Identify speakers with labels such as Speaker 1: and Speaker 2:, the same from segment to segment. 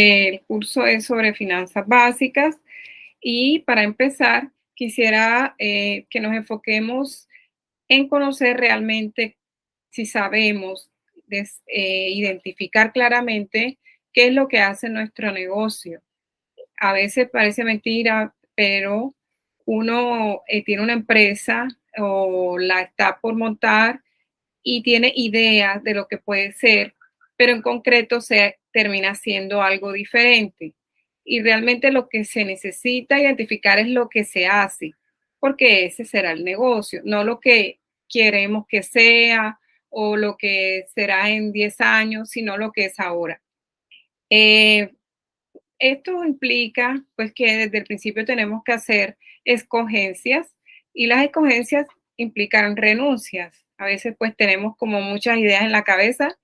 Speaker 1: El curso es sobre finanzas básicas y para empezar quisiera que nos enfoquemos en conocer realmente si sabemos identificar claramente qué es lo que hace nuestro negocio. A veces parece mentira, pero uno tiene una empresa o la está por montar y tiene ideas de lo que puede ser, pero en concreto se termina siendo algo diferente. Y realmente lo que se necesita identificar es lo que se hace, porque ese será el negocio, no lo que queremos que sea o lo que será en 10 años, sino lo que es ahora. Eh, Esto implica, pues, que desde el principio tenemos que hacer escogencias y las escogencias implican renuncias. A veces, pues, tenemos como muchas ideas en la cabeza,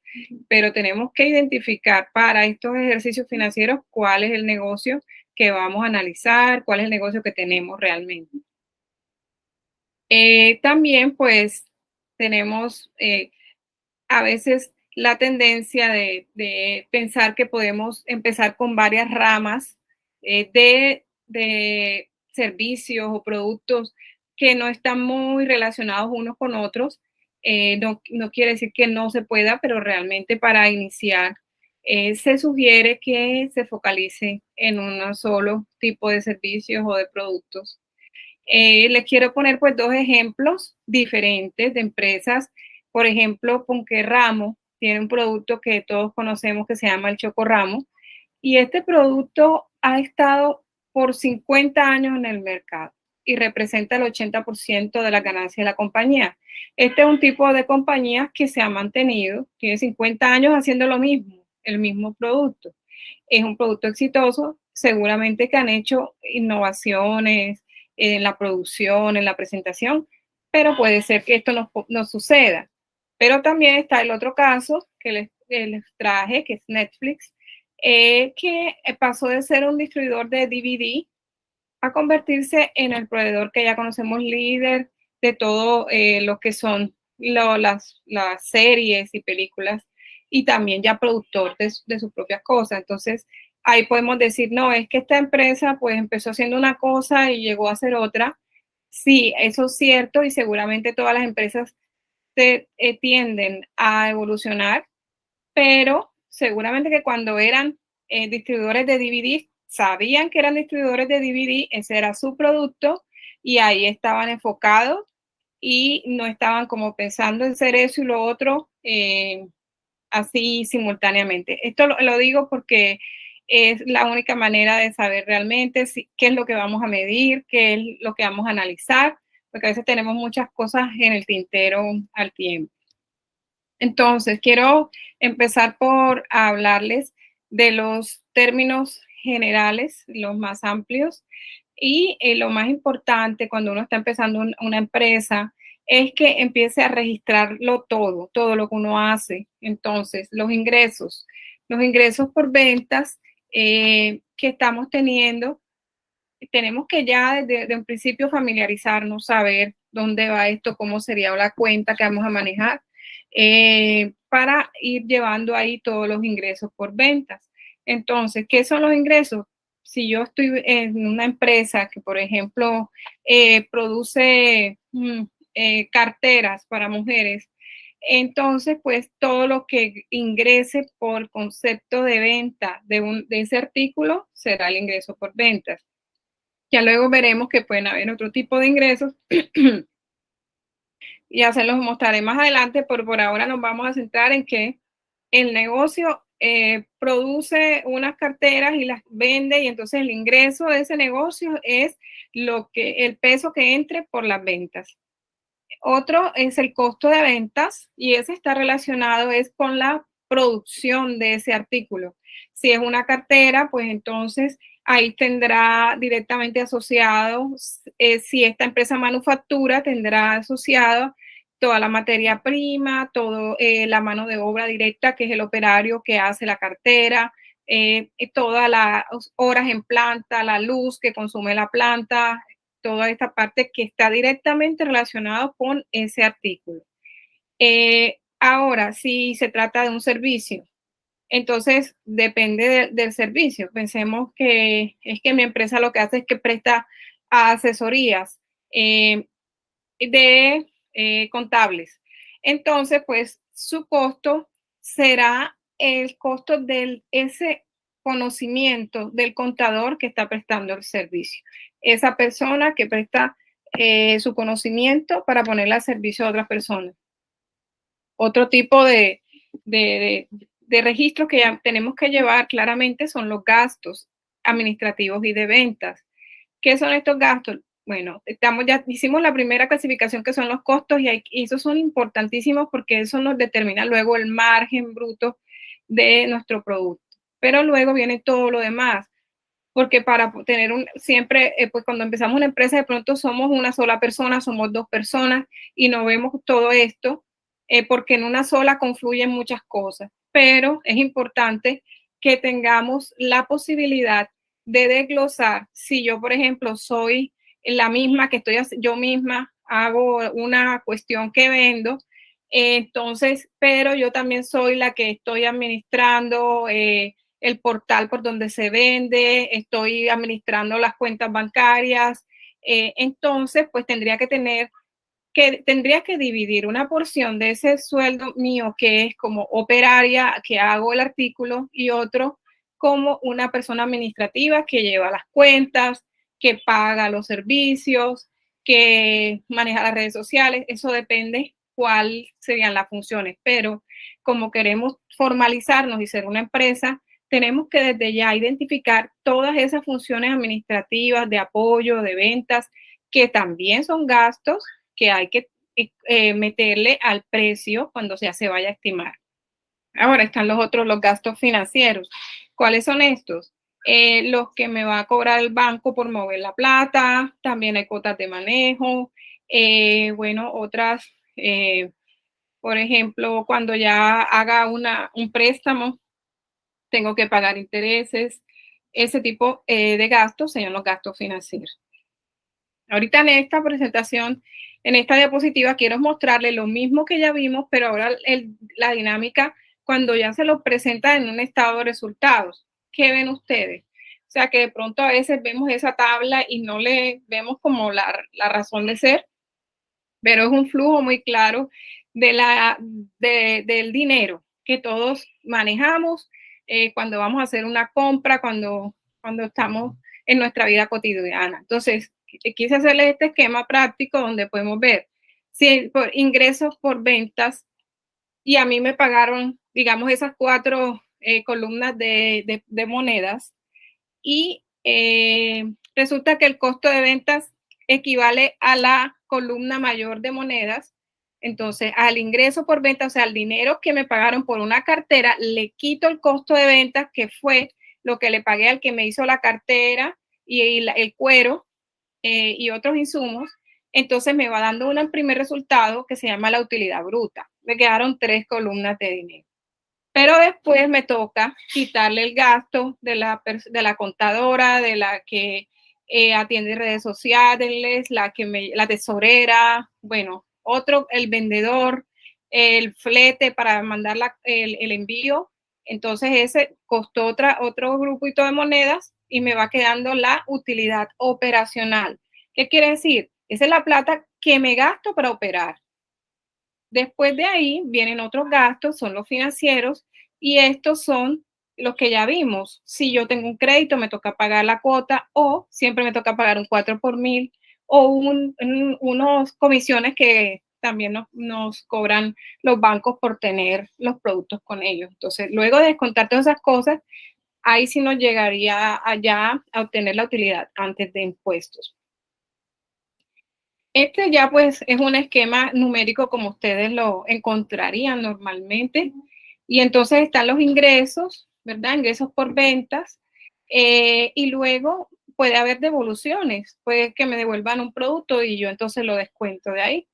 Speaker 1: pero tenemos que identificar para estos ejercicios financieros cuál es el negocio que vamos a analizar, cuál es el negocio que tenemos realmente. También, pues, tenemos a veces la tendencia de pensar que podemos empezar con varias ramas de servicios o productos que no están muy relacionados unos con otros. No quiere decir que no se pueda, pero realmente para iniciar se sugiere que se focalice en un solo tipo de servicios o de productos. Les quiero poner pues dos ejemplos diferentes de empresas. Por ejemplo, Ponqué Ramo tiene un producto que todos conocemos que se llama el Chocorramo y este producto ha estado por 50 años en el mercado y representa el 80% de la ganancia de la compañía. Este es un tipo de compañía que se ha mantenido, tiene 50 años haciendo lo mismo, el mismo producto. Es un producto exitoso, seguramente que han hecho innovaciones en la producción, en la presentación, pero puede ser que esto no suceda. Pero también está el otro caso que les traje, que es Netflix, que pasó de ser un distribuidor de DVD a convertirse en el proveedor que ya conocemos líder de todo lo que son las series y películas y también ya productor de sus propias cosas. Entonces, ahí podemos decir, no, es que esta empresa pues empezó haciendo una cosa y llegó a hacer otra. Sí, eso es cierto y seguramente todas las empresas tienden a evolucionar, pero seguramente que cuando eran distribuidores de DVD, sabían que eran distribuidores de DVD, ese era su producto y ahí estaban enfocados y no estaban como pensando en ser eso y lo otro así simultáneamente. Esto lo digo porque es la única manera de saber realmente qué es lo que vamos a medir, qué es lo que vamos a analizar, porque a veces tenemos muchas cosas en el tintero al tiempo. Entonces, quiero empezar por hablarles de los términos generales, los más amplios, y lo más importante cuando uno está empezando una empresa es que empiece a registrarlo todo lo que uno hace. Entonces, los ingresos por ventas que estamos teniendo, tenemos que ya desde un principio familiarizarnos, saber dónde va esto, cómo sería la cuenta que vamos a manejar, para ir llevando ahí todos los ingresos por ventas. Entonces, ¿qué son los ingresos? Si yo estoy en una empresa que, por ejemplo, produce carteras para mujeres, entonces, pues todo lo que ingrese por concepto de venta de ese artículo será el ingreso por ventas. Ya luego veremos que pueden haber otro tipo de ingresos ya se los mostraré más adelante, pero por ahora nos vamos a centrar en que el negocio produce unas carteras y las vende y entonces el ingreso de ese negocio es el peso que entre por las ventas. Otro es el costo de ventas y ese está relacionado es con la producción de ese artículo. Si es una cartera, pues entonces ahí tendrá directamente asociado, si esta empresa manufactura, tendrá asociado toda la materia prima, toda la mano de obra directa, que es el operario que hace la cartera, todas las horas en planta, la luz que consume la planta, toda esta parte que está directamente relacionada con ese artículo. Ahora, si se trata de un servicio, Entonces, depende del servicio. Pensemos que es que mi empresa lo que hace es que presta asesorías eh, de contables. Entonces, pues su costo será el costo de ese conocimiento del contador que está prestando el servicio. Esa persona que presta su conocimiento para ponerle al servicio a otras personas. Otro tipo de, de registros que ya tenemos que llevar claramente son los gastos administrativos y de ventas. ¿Qué son estos gastos? Bueno, ya hicimos la primera clasificación que son los costos y esos son importantísimos porque eso nos determina luego el margen bruto de nuestro producto. Pero luego viene todo lo demás, porque para tener siempre, pues cuando empezamos una empresa de pronto somos una sola persona, somos dos personas y no vemos todo esto porque en una sola confluyen muchas cosas, pero es importante que tengamos la posibilidad de desglosar. Si yo, por ejemplo, soy la misma que estoy, yo misma hago una cuestión que vendo, entonces, pero yo también soy la que estoy administrando el portal por donde se vende, estoy administrando las cuentas bancarias, entonces, pues tendría que dividir una porción de ese sueldo mío que es como operaria, que hago el artículo, y otro como una persona administrativa que lleva las cuentas, que paga los servicios, que maneja las redes sociales. Eso depende cuáles serían las funciones, pero como queremos formalizarnos y ser una empresa, tenemos que desde ya identificar todas esas funciones administrativas, de apoyo, de ventas, que también son gastos que hay que meterle al precio cuando ya se vaya a estimar. Ahora están los gastos financieros. ¿Cuáles son estos? Los que me va a cobrar el banco por mover la plata, también hay cuotas de manejo, bueno, otras, por ejemplo, cuando ya haga un préstamo, tengo que pagar intereses, ese tipo de gastos serían los gastos financieros. Ahorita en esta presentación, en esta diapositiva, quiero mostrarles lo mismo que ya vimos, pero ahora la dinámica cuando ya se lo presenta en un estado de resultados. ¿Qué ven ustedes? O sea, que de pronto a veces vemos esa tabla y no le vemos como la razón de ser, pero es un flujo muy claro del dinero que todos manejamos cuando vamos a hacer una compra, cuando estamos en nuestra vida cotidiana. Entonces, quise hacerles este esquema práctico donde podemos ver si por ingresos por ventas y a mí me pagaron, digamos, esas 4 columnas de monedas y resulta que el costo de ventas equivale a la columna mayor de monedas. Entonces, al ingreso por venta, o sea, al dinero que me pagaron por una cartera, le quito el costo de ventas, que fue lo que le pagué al que me hizo la cartera y el cuero y otros insumos. Entonces, me va dando un primer resultado que se llama la utilidad bruta. Me quedaron 3 columnas de dinero. Pero después me toca quitarle el gasto de la contadora, de la que atiende redes sociales, la tesorera, bueno, el vendedor, el flete para mandar el envío. Entonces ese costó otro grupito de monedas y me va quedando la utilidad operacional. ¿Qué quiere decir? Esa es la plata que me gasto para operar. Después de ahí vienen otros gastos, son los financieros, y estos son los que ya vimos. Si yo tengo un crédito, me toca pagar la cuota o siempre me toca pagar un 4 por mil o unos comisiones que también nos cobran los bancos por tener los productos con ellos. Entonces, luego de descontar todas esas cosas, ahí sí nos llegaría allá a obtener la utilidad antes de impuestos. Este ya pues es un esquema numérico como ustedes lo encontrarían normalmente. Y entonces están los ingresos, ¿verdad? Ingresos por ventas. Y luego puede haber devoluciones. Puede que me devuelvan un producto y yo entonces lo descuento de ahí.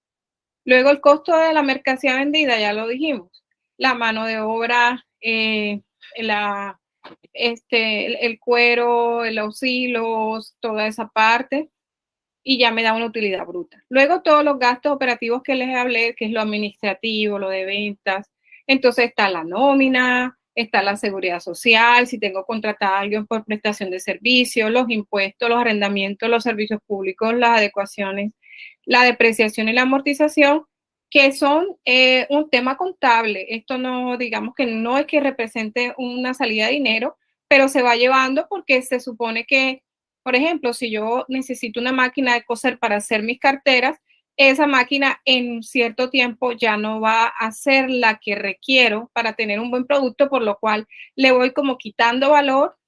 Speaker 1: Luego el costo de la mercancía vendida, ya lo dijimos. La mano de obra, el cuero, los hilos, toda esa parte y ya me da una utilidad bruta. Luego todos los gastos operativos que les hablé, que es lo administrativo, lo de ventas. Entonces está la nómina, está la seguridad social, si tengo contratada a alguien por prestación de servicios, los impuestos, los arrendamientos, los servicios públicos, las adecuaciones, la depreciación y la amortización, que son un tema contable. Esto no, digamos que no es que represente una salida de dinero, pero se va llevando porque se supone que, por ejemplo, si yo necesito una máquina de coser para hacer mis carteras, esa máquina en cierto tiempo ya no va a ser la que requiero para tener un buen producto, por lo cual le voy como quitando valor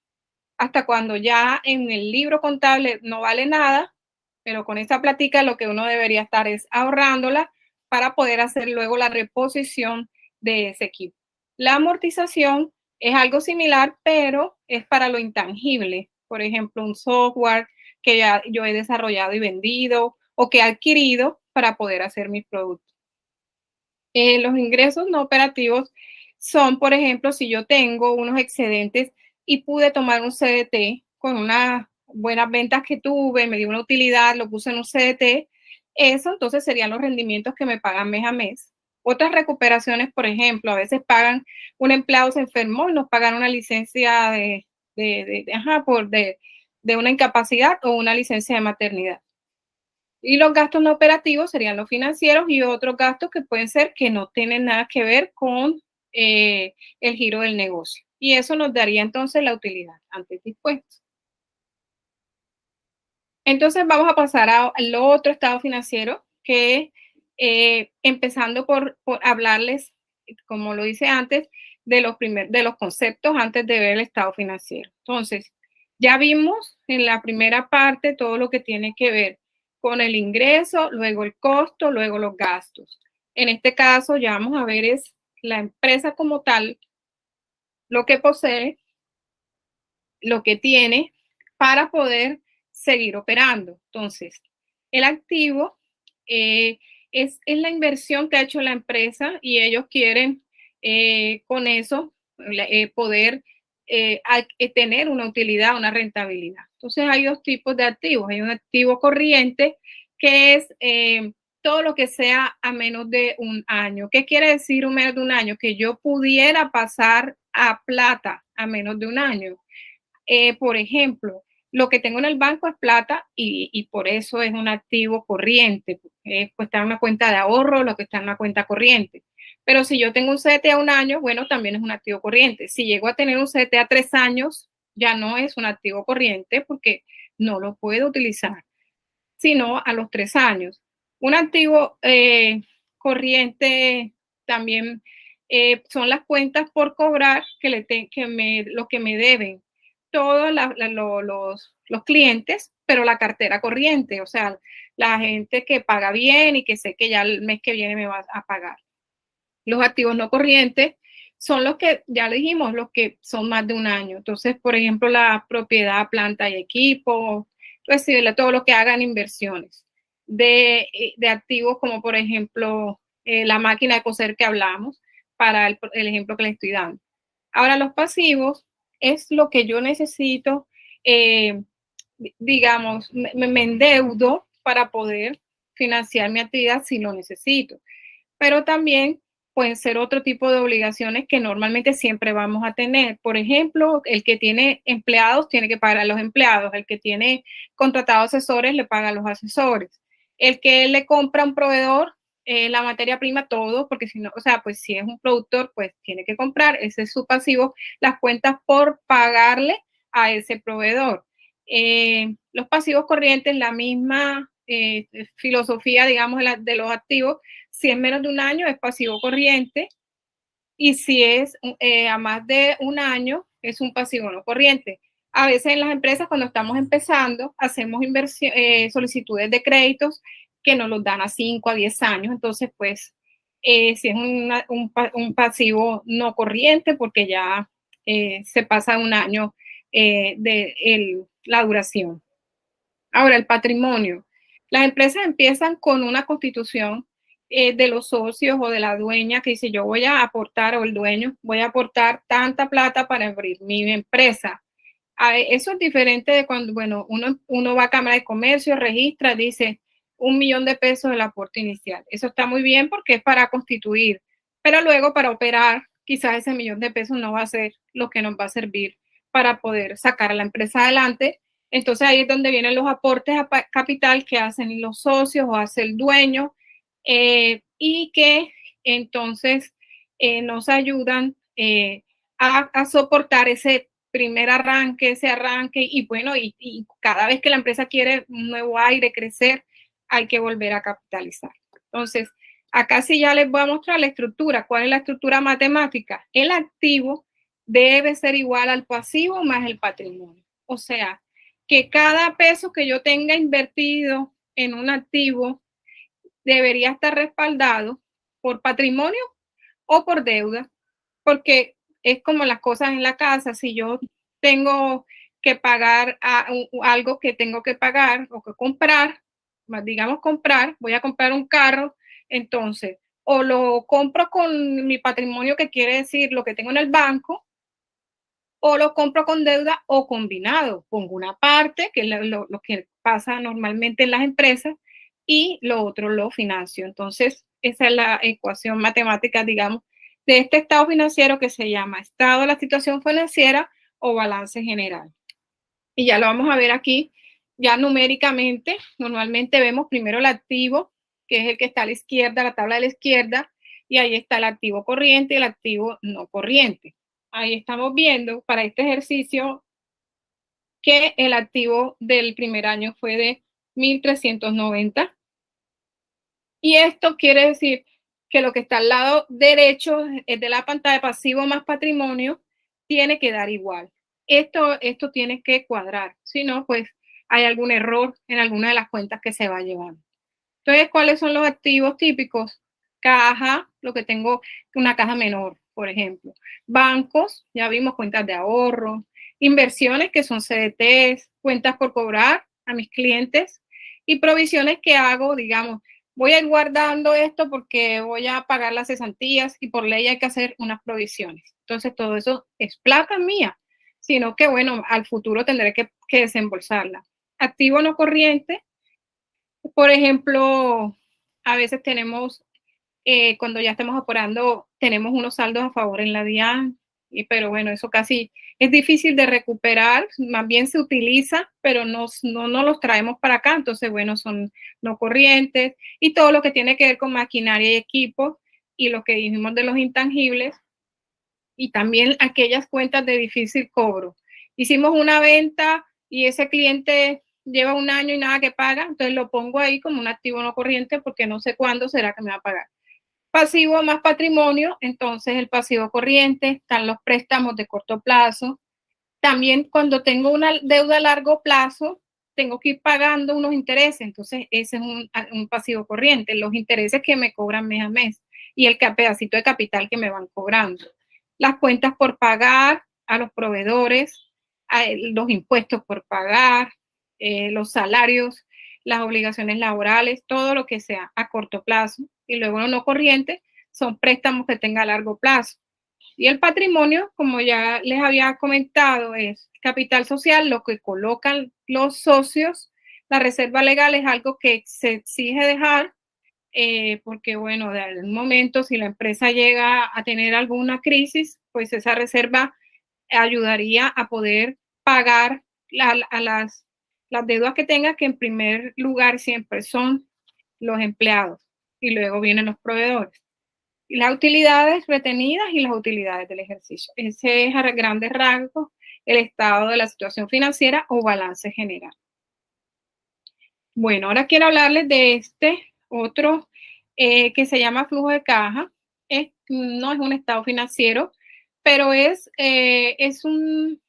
Speaker 1: hasta cuando ya en el libro contable no vale nada, pero con esa plática lo que uno debería estar es ahorrándola para poder hacer luego la reposición de ese equipo. La amortización es algo similar, pero es para lo intangible. Por ejemplo, un software que ya yo he desarrollado y vendido o que he adquirido para poder hacer mis productos. Los ingresos no operativos son, por ejemplo, si yo tengo unos excedentes y pude tomar un CDT con unas buenas ventas que tuve, me dio una utilidad, lo puse en un CDT, eso entonces serían los rendimientos que me pagan mes a mes. Otras recuperaciones, por ejemplo, a veces pagan, un empleado se enfermó y nos pagan una licencia de una incapacidad o una licencia de maternidad. Y los gastos no operativos serían los financieros y otros gastos que pueden ser que no tienen nada que ver con el giro del negocio. Y eso nos daría entonces la utilidad antes dispuestos. Entonces vamos a pasar al otro estado financiero que empezando por hablarles, como lo hice antes, de los conceptos antes de ver el estado financiero. Entonces, ya vimos en la primera parte todo lo que tiene que ver con el ingreso, luego el costo, luego los gastos. En este caso ya vamos a ver es la empresa como tal, lo que posee, lo que tiene para poder seguir operando. Entonces, el activo es la inversión que ha hecho la empresa y ellos quieren con eso poder tener una utilidad, una rentabilidad. Entonces, hay dos tipos de activos. Hay un activo corriente que es todo lo que sea a menos de un año. ¿Qué quiere decir un menos de un año? Que yo pudiera pasar a plata a menos de un año. Por ejemplo, lo que tengo en el banco es plata y por eso es un activo corriente. Pues está en una cuenta de ahorro, lo que está en una cuenta corriente. Pero si yo tengo un CDT a un año, bueno, también es un activo corriente. Si llego a tener un CDT a 3 años, ya no es un activo corriente porque no lo puedo utilizar, sino a los 3 años. Un activo corriente también son las cuentas por cobrar lo que me deben todos los clientes, pero la cartera corriente, o sea, la gente que paga bien y que sé que ya el mes que viene me va a pagar. Los activos no corrientes son los que, ya le dijimos, los que son más de un año. Entonces, por ejemplo, la propiedad, planta y equipo, recibirle todo lo que hagan inversiones de activos como, por ejemplo, la máquina de coser que hablamos, para el ejemplo que le estoy dando. Ahora, los pasivos es lo que yo necesito, digamos, me endeudo para poder financiar mi actividad si lo necesito. Pero también pueden ser otro tipo de obligaciones que normalmente siempre vamos a tener. Por ejemplo, el que tiene empleados tiene que pagar a los empleados, el que tiene contratados asesores le paga a los asesores, el que le compra a un proveedor la materia prima, todo, porque si no, o sea, pues si es un productor, pues tiene que comprar, ese es su pasivo, las cuentas por pagarle a ese proveedor. Los pasivos corrientes, la misma filosofía, digamos, de los activos, si es menos de un año es pasivo corriente y si es a más de un año es un pasivo no corriente. A veces en las empresas cuando estamos empezando hacemos solicitudes de créditos que nos los dan a 5 a 10 años, entonces pues si es un pasivo no corriente porque ya se pasa un año la duración. Ahora, el patrimonio. Las empresas empiezan con una constitución de los socios o de la dueña que dice yo voy a aportar, o el dueño, voy a aportar tanta plata para abrir mi empresa. Eso es diferente de cuando, bueno, uno va a Cámara de Comercio, registra, dice 1 millón de pesos el aporte inicial. Eso está muy bien porque es para constituir, pero luego para operar quizás ese $1.000.000 no va a ser lo que nos va a servir para poder sacar a la empresa adelante. Entonces ahí es donde vienen los aportes a capital que hacen los socios o hace el dueño, y que entonces nos ayudan a soportar ese primer arranque, ese arranque, y bueno, y cada vez que la empresa quiere un nuevo aire, crecer, hay que volver a capitalizar. Entonces, acá sí ya les voy a mostrar la estructura. ¿Cuál es la estructura matemática? El activo debe ser igual al pasivo más el patrimonio. O sea, que cada peso que yo tenga invertido en un activo debería estar respaldado por patrimonio o por deuda, porque es como las cosas en la casa. Si yo tengo que pagar algo que tengo que pagar o que comprar, digamos comprar, voy a comprar un carro, entonces o lo compro con mi patrimonio, que quiere decir lo que tengo en el banco, o lo compro con deuda o combinado. Pongo una parte, que es lo que pasa normalmente en las empresas, y lo otro lo financio. Entonces, esa es la ecuación matemática, digamos, de este estado financiero, que se llama estado de la situación financiera o balance general. Y ya lo vamos a ver aquí, ya numéricamente. Normalmente vemos primero el activo, que es el que está a la izquierda, la tabla de la izquierda, y ahí está el activo corriente y el activo no corriente. Ahí estamos viendo para este ejercicio que el activo del primer año fue de 1.390. Y esto quiere decir que lo que está al lado derecho es de la pantalla, pasivo más patrimonio, tiene que dar igual. Esto tiene que cuadrar, si no, pues hay algún error en alguna de las cuentas que se va llevando. Entonces, ¿cuáles son los activos típicos? Caja, lo que tengo, una caja menor, por ejemplo. Bancos, ya vimos, cuentas de ahorro. Inversiones, que son CDTs, cuentas por cobrar a mis clientes, y provisiones que hago, digamos, voy a ir guardando esto porque voy a pagar las cesantías y por ley hay que hacer unas provisiones. Entonces, todo eso es plata mía, sino que, bueno, al futuro tendré que desembolsarla. Activo no corriente, por ejemplo, a veces tenemos, cuando ya estamos operando, tenemos unos saldos a favor en la DIAN, pero bueno, eso casi es difícil de recuperar, más bien se utiliza, pero no los traemos para acá. Entonces, bueno, son no corrientes, y todo lo que tiene que ver con maquinaria y equipo, y lo que dijimos de los intangibles, y también aquellas cuentas de difícil cobro. Hicimos una venta y ese cliente lleva un año y nada que paga, entonces lo pongo ahí como un activo no corriente porque no sé cuándo será que me va a pagar. Pasivo más patrimonio, entonces el pasivo corriente, están los préstamos de corto plazo. También cuando tengo una deuda a largo plazo, tengo que ir pagando unos intereses, entonces ese es un pasivo corriente, los intereses que me cobran mes a mes y el pedacito de capital que me van cobrando. Las cuentas por pagar a los proveedores, los impuestos por pagar, los salarios, las obligaciones laborales, todo lo que sea a corto plazo. Y luego lo no corriente son préstamos que tenga a largo plazo. Y el patrimonio, como ya les había comentado, es capital social, lo que colocan los socios. La reserva legal es algo que se exige dejar, porque, bueno, de algún momento, si la empresa llega a tener alguna crisis, pues esa reserva ayudaría a poder pagar las deudas que tenga, que en primer lugar siempre son los empleados y luego vienen los proveedores. Y las utilidades retenidas y las utilidades del ejercicio. Ese es a grandes rasgos el estado de la situación financiera o balance general. Bueno, ahora quiero hablarles de este otro que se llama flujo de caja. No es un estado financiero, pero es un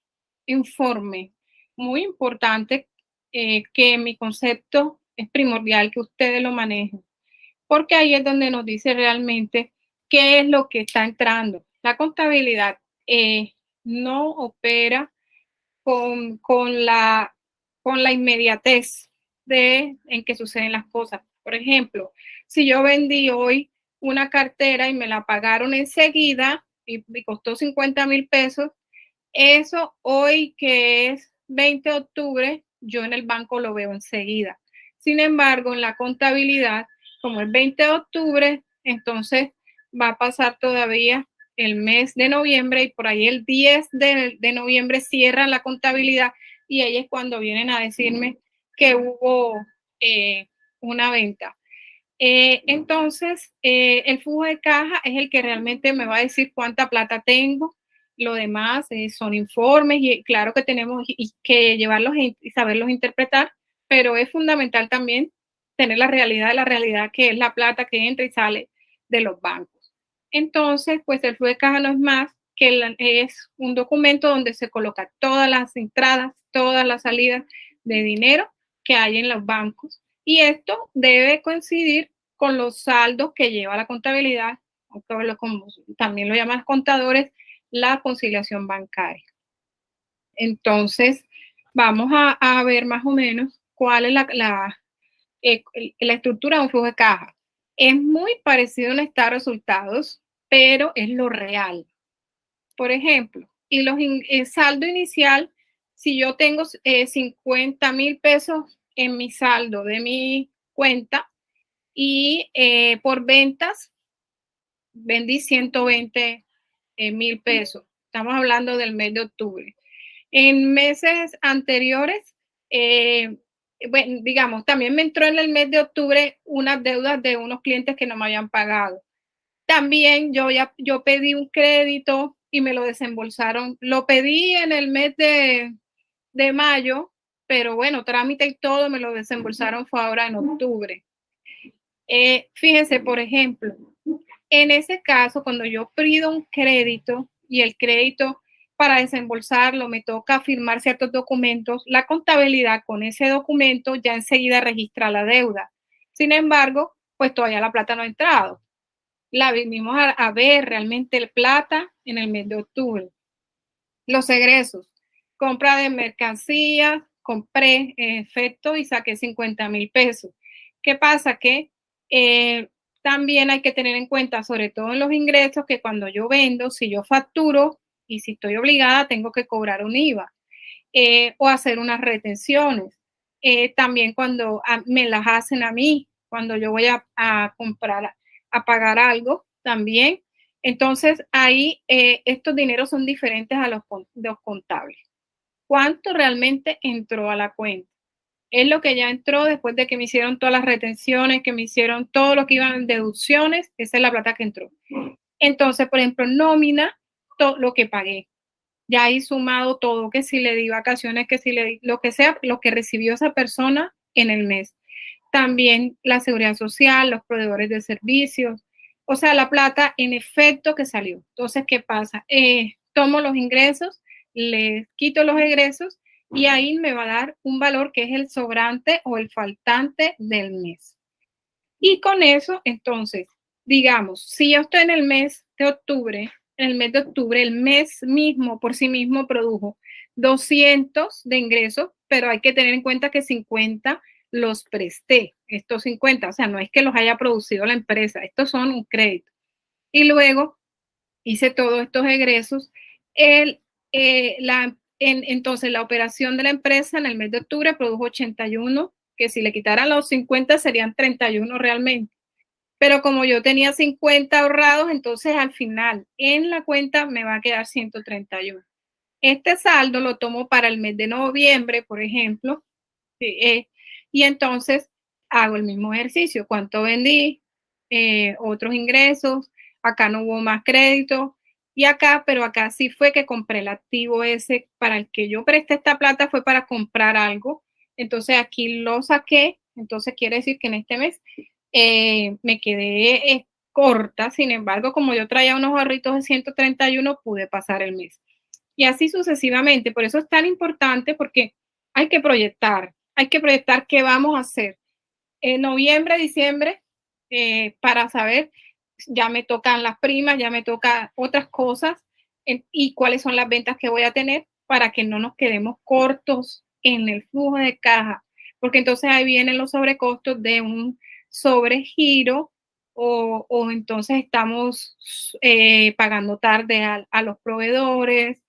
Speaker 1: informe muy importante, que en mi concepto es primordial que ustedes lo manejen, porque ahí es donde nos dice realmente qué es lo que está entrando. La contabilidad no opera con la inmediatez en que suceden las cosas. Por ejemplo, si yo vendí hoy una cartera y me la pagaron enseguida y me costó 50,000 pesos, eso hoy, que es 20 de octubre, yo en el banco lo veo enseguida. Sin embargo, en la contabilidad, como es 20 de octubre, entonces va a pasar todavía el mes de noviembre y por ahí el 10 de noviembre cierran la contabilidad y ahí es cuando vienen a decirme que hubo una venta. Entonces, el flujo de caja es el que realmente me va a decir cuánta plata tengo. Lo demás son informes y claro que tenemos que llevarlos y saberlos interpretar, pero es fundamental también tener la realidad que es la plata que entra y sale de los bancos. Entonces, pues el flujo de caja no es más que es un documento donde se coloca todas las entradas, todas las salidas de dinero que hay en los bancos y esto debe coincidir con los saldos que lleva la contabilidad, como también lo llaman los contadores, la conciliación bancaria. Entonces, vamos a ver más o menos cuál es la estructura de un flujo de caja. Es muy parecido a un estado de resultados, pero es lo real. Por ejemplo, el saldo inicial, si yo tengo 50,000 pesos en mi saldo de mi cuenta y por ventas vendí 120,000 pesos. Estamos hablando del mes de octubre. En meses anteriores, bueno, digamos, también me entró en el mes de octubre unas deudas de unos clientes que no me habían pagado. También yo pedí un crédito y me lo desembolsaron. Lo pedí en el mes de mayo, pero bueno, trámite y todo me lo desembolsaron fue ahora en octubre. Fíjense, por ejemplo, en ese caso, cuando yo pido un crédito y el crédito para desembolsarlo me toca firmar ciertos documentos, la contabilidad con ese documento ya enseguida registra la deuda. Sin embargo, pues todavía la plata no ha entrado. La vinimos a ver realmente el plata en el mes de octubre. Los egresos, compra de mercancías, compré en efecto y saqué 50,000 pesos. ¿Qué pasa? Que también hay que tener en cuenta, sobre todo en los ingresos, que cuando yo vendo, si yo facturo y si estoy obligada, tengo que cobrar un IVA o hacer unas retenciones. También cuando me las hacen a mí, cuando yo voy a comprar, a pagar algo, también. Entonces, ahí estos dineros son diferentes a los contables. ¿Cuánto realmente entró a la cuenta? Es lo que ya entró después de que me hicieron todas las retenciones, que me hicieron todo lo que iban en deducciones, esa es la plata que entró. Entonces, por ejemplo, nómina, todo lo que pagué. Ya ahí sumado todo, que si le di vacaciones, que si le di lo que sea, lo que recibió esa persona en el mes. También la seguridad social, los proveedores de servicios, o sea, la plata en efecto que salió. Entonces, ¿qué pasa? Tomo los ingresos, les quito los egresos y ahí me va a dar un valor que es el sobrante o el faltante del mes. Y con eso, entonces, digamos, si yo estoy en el mes de octubre, en el mes de octubre, el mes mismo por sí mismo produjo 200 de ingresos, pero hay que tener en cuenta que 50 los presté, estos 50, o sea, no es que los haya producido la empresa, estos son un crédito. Y luego hice todos estos egresos. Entonces, la operación de la empresa en el mes de octubre produjo 81, que si le quitaran los 50 serían 31 realmente. Pero como yo tenía 50 ahorrados, entonces al final en la cuenta me va a quedar 131. Este saldo lo tomo para el mes de noviembre, por ejemplo, y entonces hago el mismo ejercicio. ¿Cuánto vendí? Otros ingresos. Acá no hubo más crédito. Y acá, pero acá sí fue que compré el activo ese para el que yo presté esta plata, fue para comprar algo. Entonces aquí lo saqué. Entonces quiere decir que en este mes me quedé corta. Sin embargo, como yo traía unos ahorritos de 131, pude pasar el mes. Y así sucesivamente. Por eso es tan importante porque hay que proyectar qué vamos a hacer en noviembre, diciembre, para saber, ya me tocan las primas, ya me tocan otras cosas y cuáles son las ventas que voy a tener para que no nos quedemos cortos en el flujo de caja, porque entonces ahí vienen los sobrecostos de un sobregiro o entonces estamos pagando tarde a los proveedores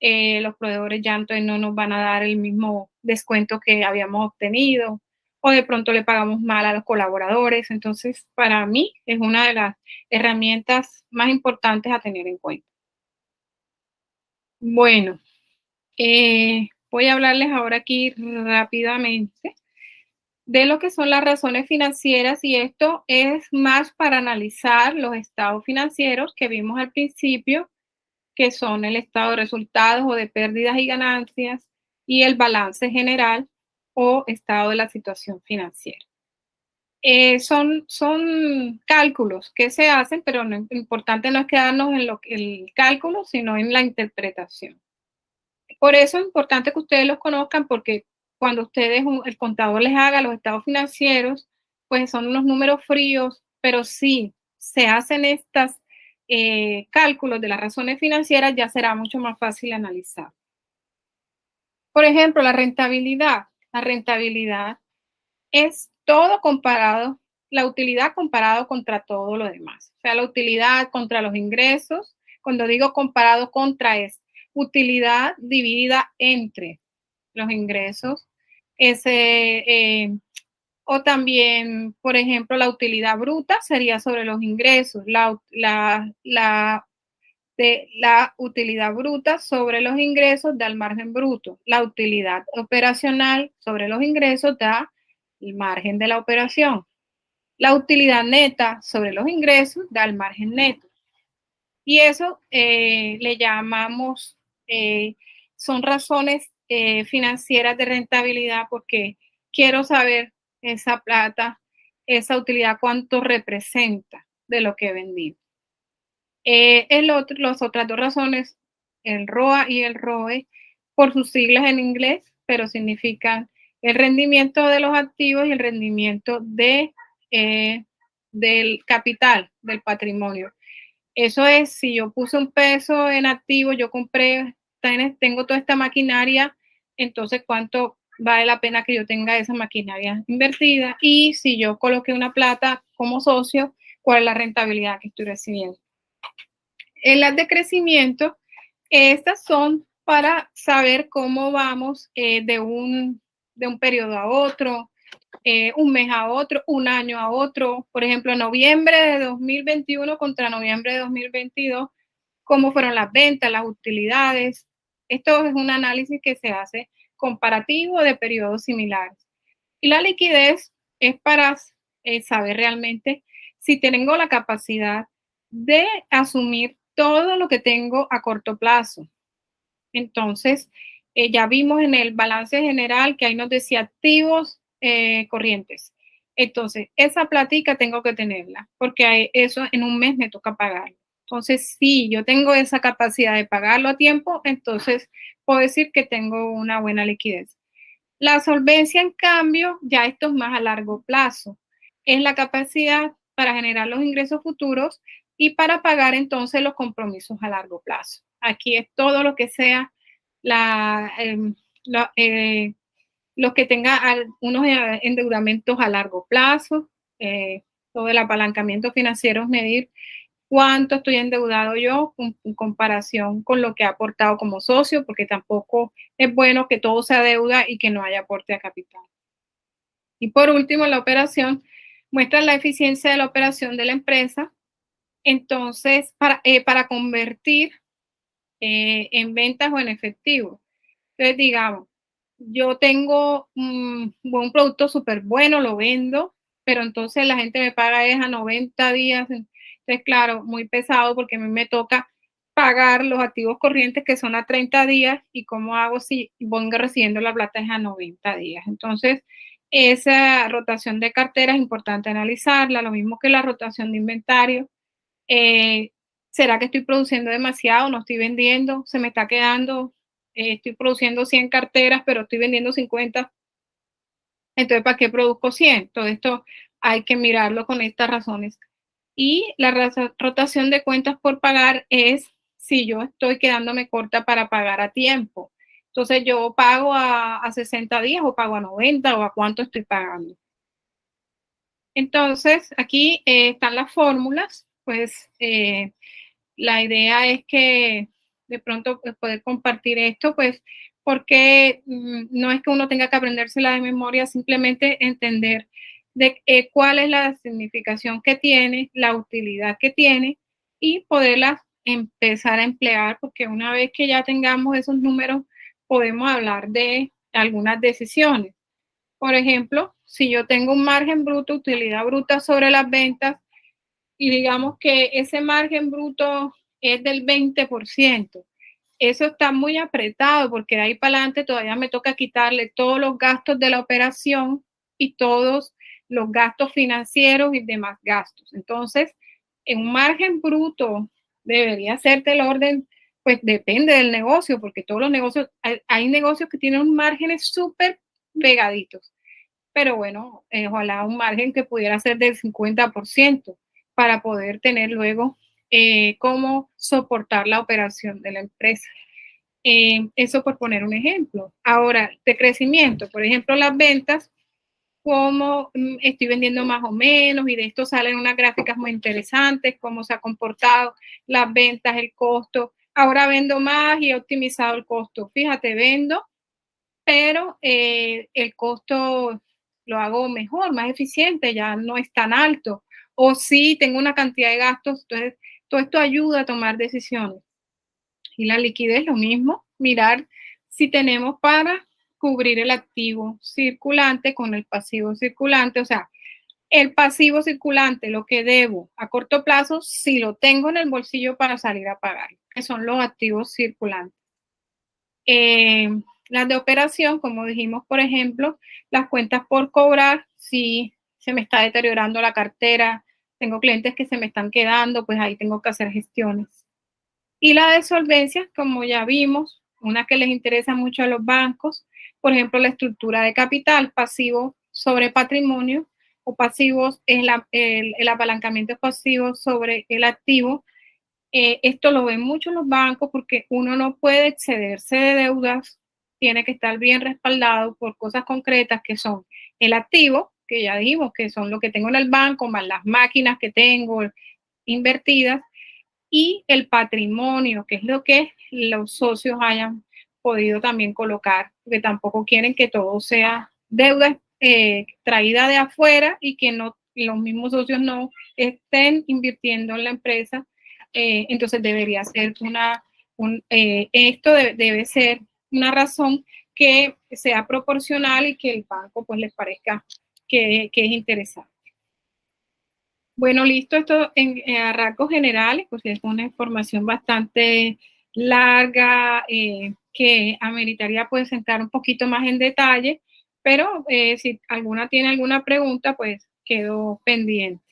Speaker 1: ya entonces no nos van a dar el mismo descuento que habíamos obtenido. o de pronto le pagamos mal a los colaboradores. Entonces, para mí es una de las herramientas más importantes a tener en cuenta. Bueno, voy a hablarles ahora aquí rápidamente de lo que son las razones financieras, y esto es más para analizar los estados financieros que vimos al principio, que son el estado de resultados o de pérdidas y ganancias y el balance general o estado de la situación financiera. Son cálculos que se hacen, pero lo importante no es quedarnos en el cálculo, sino en la interpretación. Por eso es importante que ustedes los conozcan, porque cuando ustedes, el contador les haga los estados financieros, pues son unos números fríos, pero si se hacen estos cálculos de las razones financieras, ya será mucho más fácil analizar. Por ejemplo, la rentabilidad. La rentabilidad es todo comparado, la utilidad comparado contra todo lo demás. O sea, la utilidad contra los ingresos. Cuando digo comparado contra, es utilidad dividida entre los ingresos. O también, por ejemplo, la utilidad bruta sería sobre los ingresos. La utilidad bruta sobre los ingresos da el margen bruto. La utilidad operacional sobre los ingresos da el margen de la operación. La utilidad neta sobre los ingresos da el margen neto. Y eso le llamamos, son razones financieras de rentabilidad, porque quiero saber esa plata, esa utilidad, cuánto representa de lo que he vendido. Las otras dos razones, el ROA y el ROE, por sus siglas en inglés, pero significan el rendimiento de los activos y el rendimiento del capital, del patrimonio. Eso es, si yo puse un peso en activo, yo compré, tengo toda esta maquinaria, entonces cuánto vale la pena que yo tenga esa maquinaria invertida, y si yo coloqué una plata como socio, cuál es la rentabilidad que estoy recibiendo. En las de crecimiento, estas son para saber cómo vamos de un periodo a otro, un mes a otro, un año a otro. Por ejemplo, noviembre de 2021 contra noviembre de 2022, cómo fueron las ventas, las utilidades. Esto es un análisis que se hace comparativo de periodos similares. Y la liquidez es para saber realmente si tengo la capacidad de asumir todo lo que tengo a corto plazo. Entonces, ya vimos en el balance general que ahí nos decía activos corrientes. Entonces, esa platica tengo que tenerla, porque eso en un mes me toca pagarlo. Entonces, si yo tengo esa capacidad de pagarlo a tiempo, entonces puedo decir que tengo una buena liquidez. La solvencia, en cambio, ya esto es más a largo plazo. Es la capacidad para generar los ingresos futuros y para pagar entonces los compromisos a largo plazo. Aquí es todo lo que sea los que tenga unos endeudamientos a largo plazo, todo el apalancamiento financiero es medir cuánto estoy endeudado yo en comparación con lo que ha aportado como socio, porque tampoco es bueno que todo sea deuda y que no haya aporte a capital. Y por último, la operación muestra la eficiencia de la operación de la empresa. Entonces, para convertir en ventas o en efectivo. Entonces, digamos, yo tengo un producto súper bueno, lo vendo, pero entonces la gente me paga es a 90 días. Entonces, claro, muy pesado, porque a mí me toca pagar los activos corrientes que son a 30 días, y cómo hago si vengo recibiendo la plata es a 90 días. Entonces, esa rotación de cartera es importante analizarla, lo mismo que la rotación de inventario. ¿Será que estoy produciendo demasiado? ¿No estoy vendiendo? ¿Se me está quedando? Estoy produciendo 100 carteras, pero estoy vendiendo 50. Entonces, ¿para qué produzco 100? Todo esto hay que mirarlo con estas razones. Y la rotación de cuentas por pagar es si yo estoy quedándome corta para pagar a tiempo. Entonces, yo pago a 60 días, o pago a 90, o a cuánto estoy pagando. Entonces, aquí están las fórmulas. Pues la idea es que de pronto poder compartir esto, pues porque no es que uno tenga que aprendérsela de memoria, simplemente entender de cuál es la significación que tiene, la utilidad que tiene y poderla empezar a emplear, porque una vez que ya tengamos esos números, podemos hablar de algunas decisiones. Por ejemplo, si yo tengo un margen bruto, utilidad bruta sobre las ventas, y digamos que ese margen bruto es del 20%, eso está muy apretado porque de ahí para adelante todavía me toca quitarle todos los gastos de la operación y todos los gastos financieros y demás gastos. Entonces, en un margen bruto debería ser del orden, pues depende del negocio, porque todos los negocios, hay negocios que tienen un márgenes súper pegaditos, pero bueno, ojalá un margen que pudiera ser del 50% para poder tener luego cómo soportar la operación de la empresa. Eso por poner un ejemplo. Ahora, de crecimiento, por ejemplo, las ventas, cómo estoy vendiendo más o menos, y de esto salen unas gráficas muy interesantes, cómo se ha comportado las ventas, el costo. Ahora vendo más y he optimizado el costo. Fíjate, vendo, pero el costo lo hago mejor, más eficiente, ya no es tan alto. O sí, tengo una cantidad de gastos, entonces todo esto ayuda a tomar decisiones. Y la liquidez, lo mismo, mirar si tenemos para cubrir el activo circulante con el pasivo circulante, o sea, el pasivo circulante, lo que debo a corto plazo, si lo tengo en el bolsillo para salir a pagar, que son los activos circulantes. Las de operación, como dijimos, por ejemplo, las cuentas por cobrar, si se me está deteriorando la cartera, tengo clientes que se me están quedando, pues ahí tengo que hacer gestiones. Y la de solvencia, como ya vimos, una que les interesa mucho a los bancos, por ejemplo, la estructura de capital, pasivo sobre patrimonio, o pasivos, el apalancamiento pasivo sobre el activo. Esto lo ven mucho los bancos porque uno no puede excederse de deudas, tiene que estar bien respaldado por cosas concretas que son el activo, que ya dijimos que son lo que tengo en el banco, más las máquinas que tengo invertidas, y el patrimonio, que es lo que los socios hayan podido también colocar, porque tampoco quieren que todo sea deuda traída de afuera y que no, los mismos socios no estén invirtiendo en la empresa. Entonces debería ser esto debe ser una razón que sea proporcional y que el banco pues les parezca que es interesante. Bueno, listo, esto a rasgos generales, pues es una información bastante larga que ameritaría pues entrar un poquito más en detalle, pero si alguna tiene alguna pregunta, pues quedo pendiente.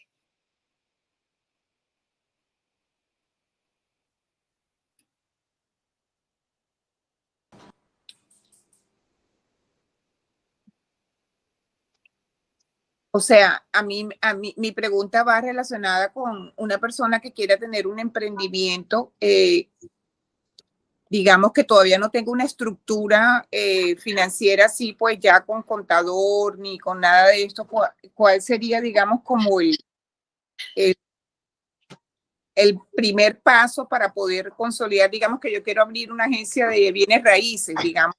Speaker 2: O sea, mi pregunta va relacionada con una persona que quiera tener un emprendimiento, digamos que todavía no tengo una estructura financiera así, pues ya con contador ni con nada de esto. ¿Cuál sería, digamos, como el, el primer paso para poder consolidar? Digamos que yo quiero abrir una agencia de bienes raíces, digamos,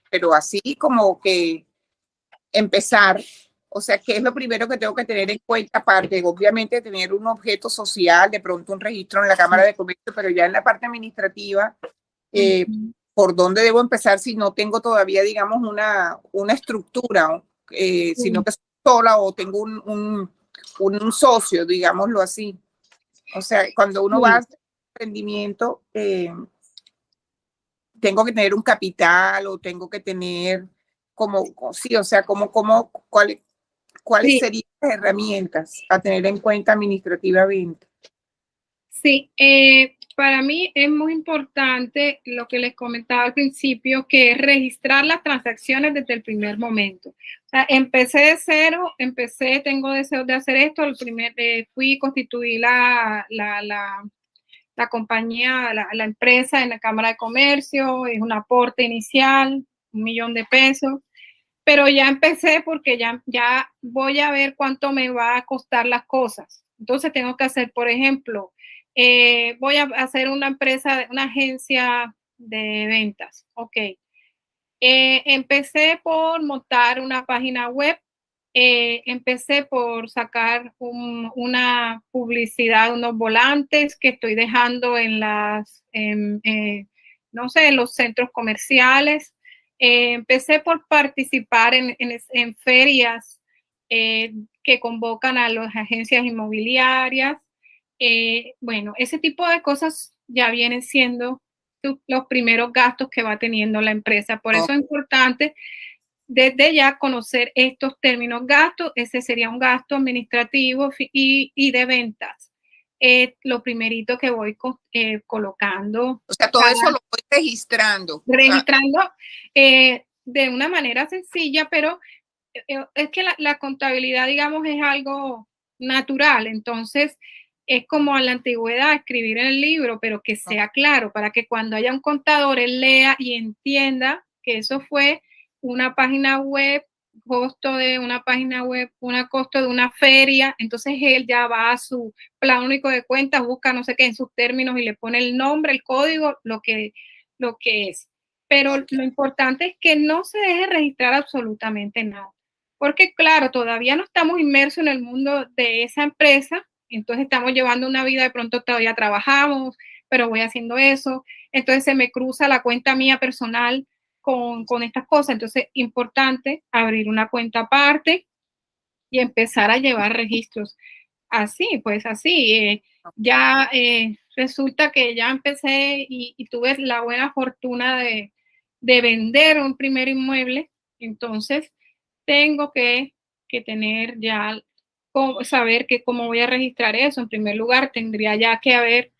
Speaker 2: pero así como que empezar. O sea, ¿qué es lo primero que tengo que tener en cuenta? Aparte, obviamente, tener un objeto social, de pronto un registro en la Cámara de Comercio, pero ya en la parte administrativa, ¿por dónde debo empezar si no tengo todavía, digamos, una estructura, sino que soy sola o tengo un socio, digámoslo así? O sea, cuando uno va a hacer emprendimiento, tengo que tener un capital o tengo que tener sí, o sea, ¿cuáles serían las herramientas a tener en cuenta administrativamente?
Speaker 1: Sí, para mí es muy importante lo que les comentaba al principio, que es registrar las transacciones desde el primer momento. O sea, empecé de cero, tengo deseos de hacer esto, fui, constituí la compañía, la empresa en la Cámara de Comercio, es un aporte inicial, 1 millón de pesos, pero ya empecé porque ya voy a ver cuánto me va a costar las cosas. Entonces tengo que hacer, por ejemplo, voy a hacer una agencia de ventas. Ok. Empecé por montar una página web. Empecé por sacar una publicidad, unos volantes que estoy dejando en no sé, en los centros comerciales. Empecé por participar en ferias que convocan a las agencias inmobiliarias. Bueno, ese tipo de cosas ya vienen siendo los primeros gastos que va teniendo la empresa. Por eso es importante desde ya conocer estos términos gastos. Ese sería un gasto administrativo y de ventas. Lo primerito que voy colocando.
Speaker 2: O sea, todo eso lo voy registrando.
Speaker 1: Registrando de una manera sencilla, pero es que la contabilidad, digamos, es algo natural. Entonces, es como a la antigüedad, escribir en el libro, pero que sea claro, para que cuando haya un contador, él lea y entienda que eso fue una página web, costo de una página web, costo de una feria. Entonces él ya va a su plan único de cuentas, busca no sé qué en sus términos y le pone el nombre, el código, lo que es. Pero lo importante es que no se deje registrar absolutamente nada. Porque claro, todavía no estamos inmersos en el mundo de esa empresa, entonces estamos llevando una vida, de pronto todavía trabajamos, pero voy haciendo eso, entonces se me cruza la cuenta mía personal con estas cosas. Entonces, importante abrir una cuenta aparte y empezar a llevar registros. Así, pues así. Ya resulta que ya empecé y tuve la buena fortuna de vender un primer inmueble. Entonces, tengo que tener ya, saber cómo voy a registrar eso. En primer lugar, tendría ya que haber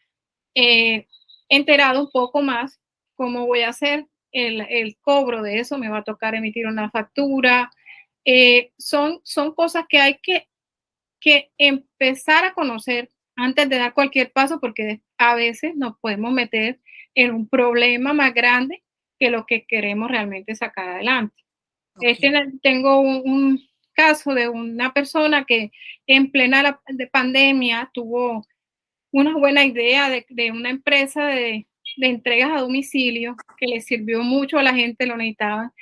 Speaker 1: enterado un poco más cómo voy a hacer el cobro de eso. Me va a tocar emitir una factura. Son cosas que hay que empezar a conocer antes de dar cualquier paso, porque a veces nos podemos meter en un problema más grande que lo que queremos realmente sacar adelante. Tengo un caso de una persona que en plena pandemia tuvo una buena idea de una empresa de entregas a domicilio que le sirvió mucho a la gente, lo necesitaba,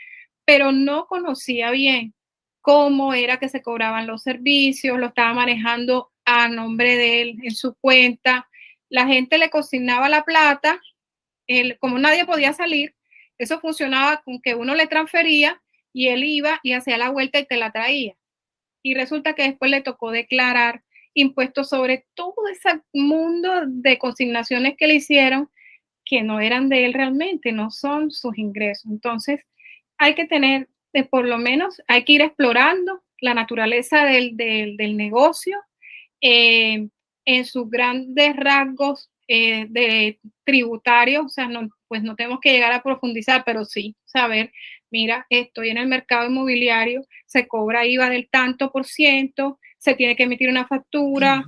Speaker 1: pero no conocía bien cómo era que se cobraban los servicios, lo estaba manejando a nombre de él en su cuenta. La gente le consignaba la plata, como nadie podía salir, eso funcionaba con que uno le transfería y él iba y hacía la vuelta y te la traía. Y resulta que después le tocó declarar impuestos sobre todo ese mundo de consignaciones que le hicieron que no eran de él realmente, no son sus ingresos. Entonces, hay que tener, por lo menos, hay que ir explorando la naturaleza del negocio en sus grandes rasgos de tributarios. O sea, pues no tenemos que llegar a profundizar, pero sí saber, mira, estoy en el mercado inmobiliario, se cobra IVA del tanto por ciento, se tiene que emitir una factura,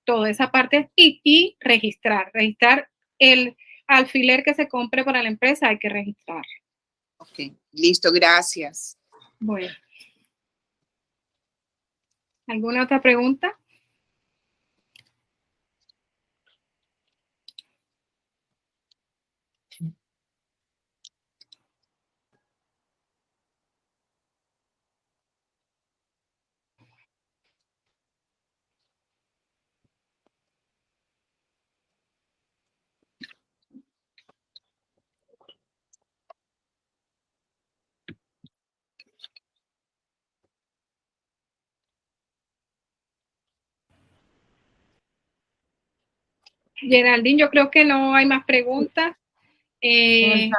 Speaker 1: toda esa parte, y registrar el alfiler que se compre para la empresa, hay que registrarlo.
Speaker 2: Ok, listo, gracias.
Speaker 1: Bueno. ¿Alguna otra pregunta? Geraldine, yo creo que no hay más preguntas.
Speaker 3: No hay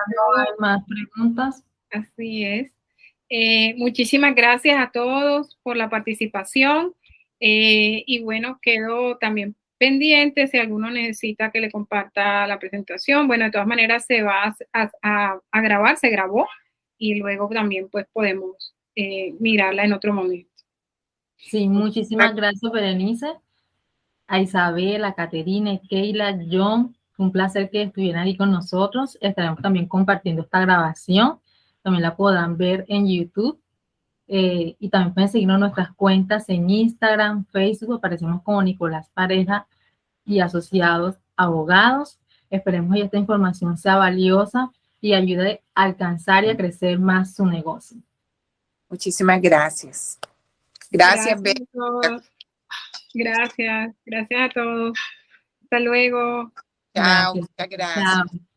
Speaker 3: más preguntas.
Speaker 1: Así es. Muchísimas gracias a todos por la participación. Y bueno, quedo también pendiente si alguno necesita que le comparta la presentación. Bueno, de todas maneras se va a grabar, se grabó y luego también pues podemos mirarla en otro momento.
Speaker 3: Sí, muchísimas gracias, Berenice, a Isabel, a Caterina, Keila, John. Fue un placer que estuvieran ahí con nosotros. Estaremos también compartiendo esta grabación. También la podrán ver en YouTube. Y también pueden seguirnos en nuestras cuentas en Instagram, Facebook. Aparecemos como Nicolás Pareja y Asociados Abogados. Esperemos que esta información sea valiosa y ayude a alcanzar y a crecer más su negocio.
Speaker 2: Muchísimas gracias. Gracias, Betty.
Speaker 1: a todos. Gracias a todos. Hasta luego.
Speaker 2: Chao,
Speaker 3: Gracias.
Speaker 2: muchas gracias.
Speaker 3: Chao.